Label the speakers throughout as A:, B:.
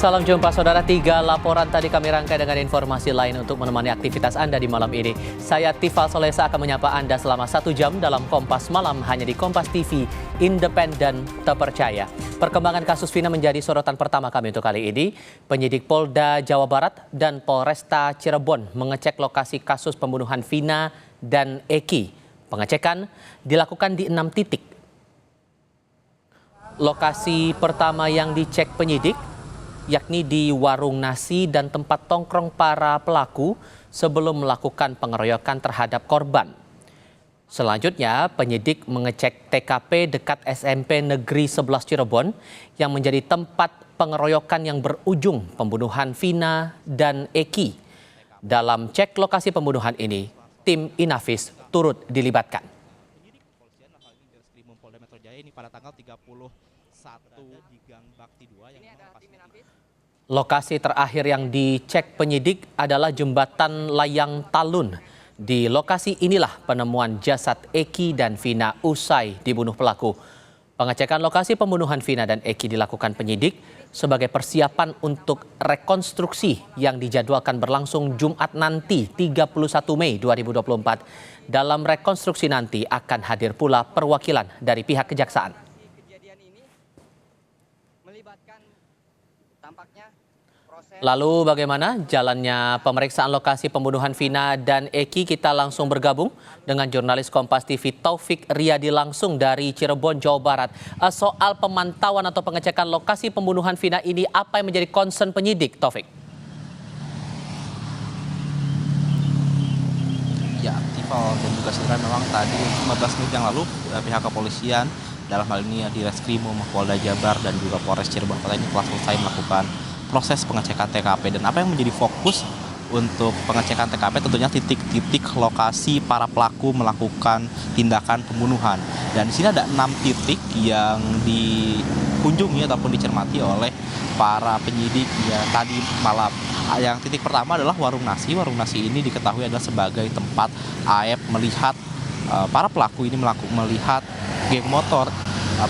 A: Salam jumpa saudara, 3 laporan tadi kami rangkai dengan informasi lain untuk menemani aktivitas Anda di malam ini. Saya Tifal Solesa akan menyapa Anda selama 1 jam dalam Kompas Malam hanya di Kompas TV, independen, terpercaya. Perkembangan kasus Vina menjadi sorotan pertama kami untuk kali ini. Penyidik Polda Jawa Barat dan Polresta Cirebon mengecek lokasi kasus pembunuhan Vina dan Eki. Pengecekan dilakukan di 6 titik. Lokasi pertama yang dicek penyidik yakni di warung nasi dan tempat tongkrong para pelaku sebelum melakukan pengeroyokan terhadap korban. Selanjutnya, penyidik mengecek TKP dekat SMP Negeri 11 Cirebon yang menjadi tempat pengeroyokan yang berujung pembunuhan Vina dan Eki. Dalam cek lokasi pembunuhan ini, tim Inafis turut dilibatkan. Pada tanggal 31 di Gang Bakti 2 yang lokasi terakhir yang dicek penyidik adalah jembatan Layang Talun. Di lokasi inilah penemuan jasad Eki dan Vina usai dibunuh pelaku. Pengecekan lokasi pembunuhan Vina dan Eki dilakukan penyidik sebagai persiapan untuk rekonstruksi yang dijadwalkan berlangsung Jumat nanti 31 Mei 2024. Dalam rekonstruksi nanti akan hadir pula perwakilan dari pihak kejaksaan. Lalu bagaimana jalannya pemeriksaan lokasi pembunuhan Vina dan Eki? Kita langsung bergabung dengan jurnalis Kompas TV Taufik Riyadi langsung dari Cirebon, Jawa Barat. Soal pemantauan atau pengecekan lokasi pembunuhan Vina ini, apa yang menjadi concern penyidik, Taufik?
B: Ya, Tifal dan juga saudara, memang tadi 15 menit yang lalu pihak kepolisian dalam hal ini di Reskrimum Polda Jabar dan juga Polres Cirebon Kota ini telah selesai melakukan proses pengecekan TKP. Dan apa yang menjadi fokus untuk pengecekan TKP tentunya titik-titik lokasi para pelaku melakukan tindakan pembunuhan. Dan di sini ada 6 titik yang dikunjungi ataupun dicermati oleh para penyidik ya tadi malam. Yang titik pertama adalah warung nasi. Warung nasi ini diketahui adalah sebagai tempat AF melihat para pelaku ini melihat geng motor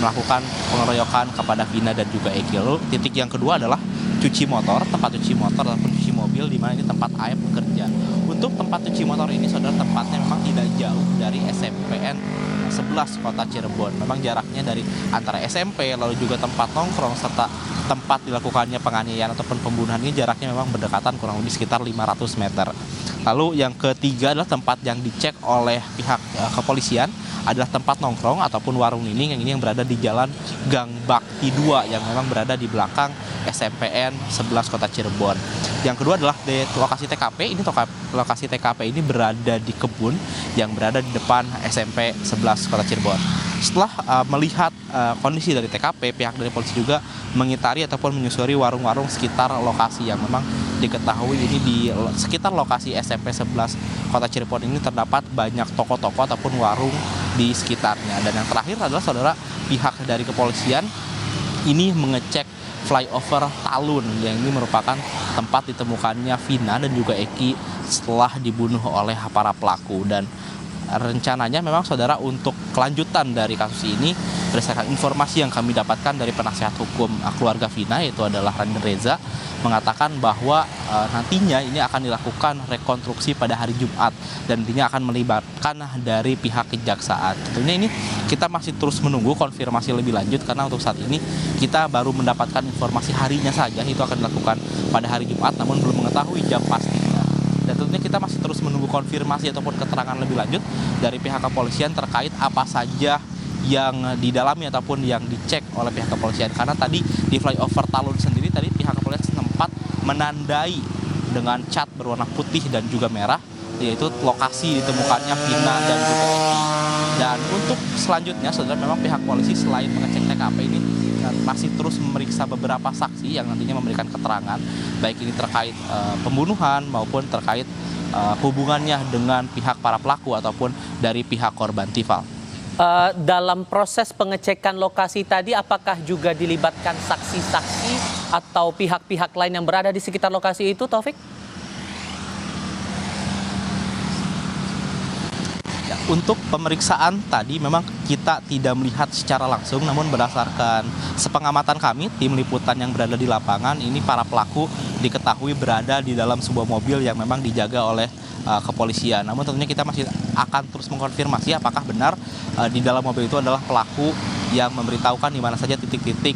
B: melakukan pengeroyokan kepada Vina dan juga Eki. Lalu titik yang kedua adalah cuci motor, tempat cuci motor ataupun cuci mobil, di mana ini tempat AF bekerja. Untuk tempat cuci motor ini, saudara, tempatnya memang tidak jauh dari SMPN 11 Kota Cirebon. Memang jaraknya dari antara SMP lalu juga tempat nongkrong serta tempat dilakukannya penganiayaan ataupun pembunuhan ini jaraknya memang berdekatan, kurang lebih sekitar 500 meter. Lalu yang ketiga adalah tempat yang dicek oleh pihak kepolisian adalah tempat nongkrong ataupun warung nining yang berada di Jalan Gang Bakti 2 yang memang berada di belakang SMPN 11 Kota Cirebon. Yang kedua adalah di lokasi TKP. Lokasi TKP ini berada di kebun yang berada di depan SMP 11 Kota Cirebon. Setelah melihat kondisi dari TKP, pihak dari polisi juga mengitari ataupun menyusuri warung-warung sekitar lokasi yang memang diketahui ini di sekitar lokasi SMP 11 Kota Cirebon ini terdapat banyak toko-toko ataupun warung di sekitarnya. Dan yang terakhir adalah saudara, pihak dari kepolisian ini mengecek flyover Talun yang ini merupakan tempat ditemukannya Vina dan juga Eki setelah dibunuh oleh para pelaku. Dan rencananya memang saudara, untuk kelanjutan dari kasus ini berdasarkan informasi yang kami dapatkan dari penasihat hukum keluarga Vina, yaitu adalah Rani Reza, mengatakan bahwa nantinya ini akan dilakukan rekonstruksi pada hari Jumat dan nantinya akan melibatkan dari pihak kejaksaan. Tentunya ini kita masih terus menunggu konfirmasi lebih lanjut karena untuk saat ini kita baru mendapatkan informasi harinya saja, itu akan dilakukan pada hari Jumat namun belum mengetahui jam pastinya. Dan tentunya kita masih terus menunggu konfirmasi ataupun keterangan lebih lanjut dari pihak kepolisian terkait apa saja yang didalami ataupun yang dicek oleh pihak kepolisian. Karena tadi di flyover Talun sendiri tadi pihak kepolisian sempat menandai dengan cat berwarna putih dan juga merah, yaitu lokasi ditemukannya Vina dan juga Eki. Dan untuk selanjutnya, saudara, memang pihak polisi selain mengecek TKP ini masih terus memeriksa beberapa saksi yang nantinya memberikan keterangan, baik ini terkait pembunuhan maupun terkait hubungannya dengan pihak para pelaku ataupun dari pihak korban. Tifal.
A: Dalam proses pengecekan lokasi tadi, apakah juga dilibatkan saksi-saksi atau pihak-pihak lain yang berada di sekitar lokasi itu, Taufik?
B: Ya, Untuk pemeriksaan tadi memang kita tidak melihat secara langsung, namun berdasarkan sepengamatan kami, tim liputan yang berada di lapangan, ini para pelaku diketahui berada di dalam sebuah mobil yang memang dijaga oleh kepolisian. Namun tentunya kita masih akan terus mengkonfirmasi apakah benar di dalam mobil itu adalah pelaku yang memberitahukan di mana saja titik-titik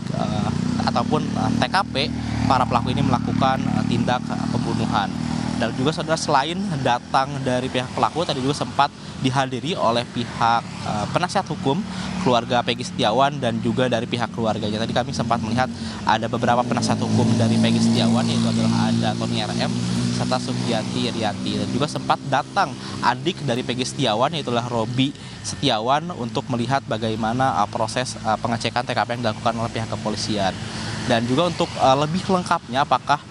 B: ataupun TKP para pelaku ini melakukan tindak pembunuhan. Dan juga saudara, selain datang dari pihak pelaku, tadi juga sempat dihadiri oleh pihak penasihat hukum keluarga Peggy Setiawan dan juga dari pihak keluarganya. Tadi kami sempat melihat ada beberapa penasihat hukum dari Peggy Setiawan, yaitu adalah ada Tony RM serta Sugianti Rianti, dan juga sempat datang adik dari Peggy Setiawan, yaitu adalah Robi Setiawan, untuk melihat bagaimana proses pengecekan TKP yang dilakukan oleh pihak kepolisian. Dan juga untuk lebih lengkapnya apakah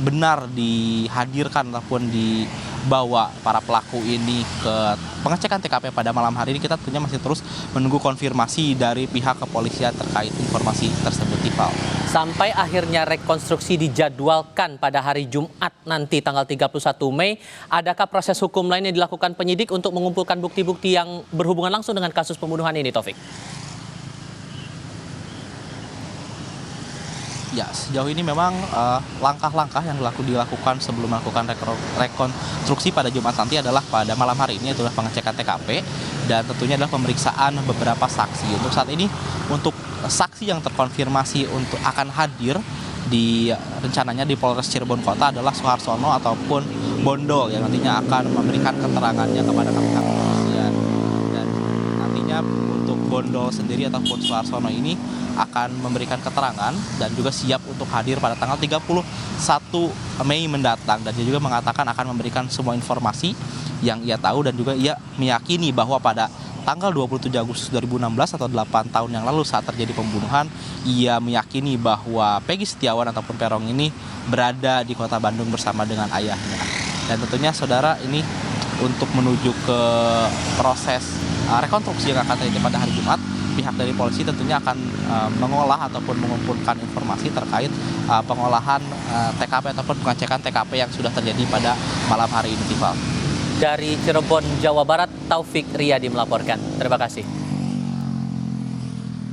B: benar dihadirkan ataupun dibawa para pelaku ini ke pengecekan TKP pada malam hari ini, kita tentunya masih terus menunggu konfirmasi dari pihak kepolisian terkait informasi tersebut, Iqbal.
A: Sampai akhirnya rekonstruksi dijadwalkan pada hari Jumat nanti tanggal 31 Mei, adakah proses hukum lain yang dilakukan penyidik untuk mengumpulkan bukti-bukti yang berhubungan langsung dengan kasus pembunuhan ini, Taufik?
B: Ya, sejauh ini memang langkah-langkah yang dilakukan sebelum melakukan rekonstruksi pada Jumat nanti adalah pada malam hari ini, adalah pengecekan TKP dan tentunya adalah pemeriksaan beberapa saksi. Untuk saat ini, untuk saksi yang terkonfirmasi untuk akan hadir di rencananya di Polres Cirebon Kota adalah Suharsono ataupun Bondol yang nantinya akan memberikan keterangannya kepada pihak kepolisian. Dan nantinya untuk Bondol sendiri ataupun Suharsono ini akan memberikan keterangan dan juga siap untuk hadir pada tanggal 31 Mei mendatang. Dan dia juga mengatakan akan memberikan semua informasi yang ia tahu, dan juga ia meyakini bahwa pada tanggal 27 Agustus 2016 atau 8 tahun yang lalu saat terjadi pembunuhan, ia meyakini bahwa Peggy Setiawan ataupun Peron ini berada di kota Bandung bersama dengan ayahnya. Dan tentunya saudara, ini untuk menuju ke proses rekonstruksi yang akan terjadi pada hari Jumat, pihak dari polisi tentunya akan mengolah ataupun mengumpulkan informasi terkait pengolahan TKP ataupun pengecekan TKP yang sudah terjadi pada malam hari ini, Tifal.
A: Dari Cirebon, Jawa Barat, Taufik Riyadi melaporkan. Terima kasih.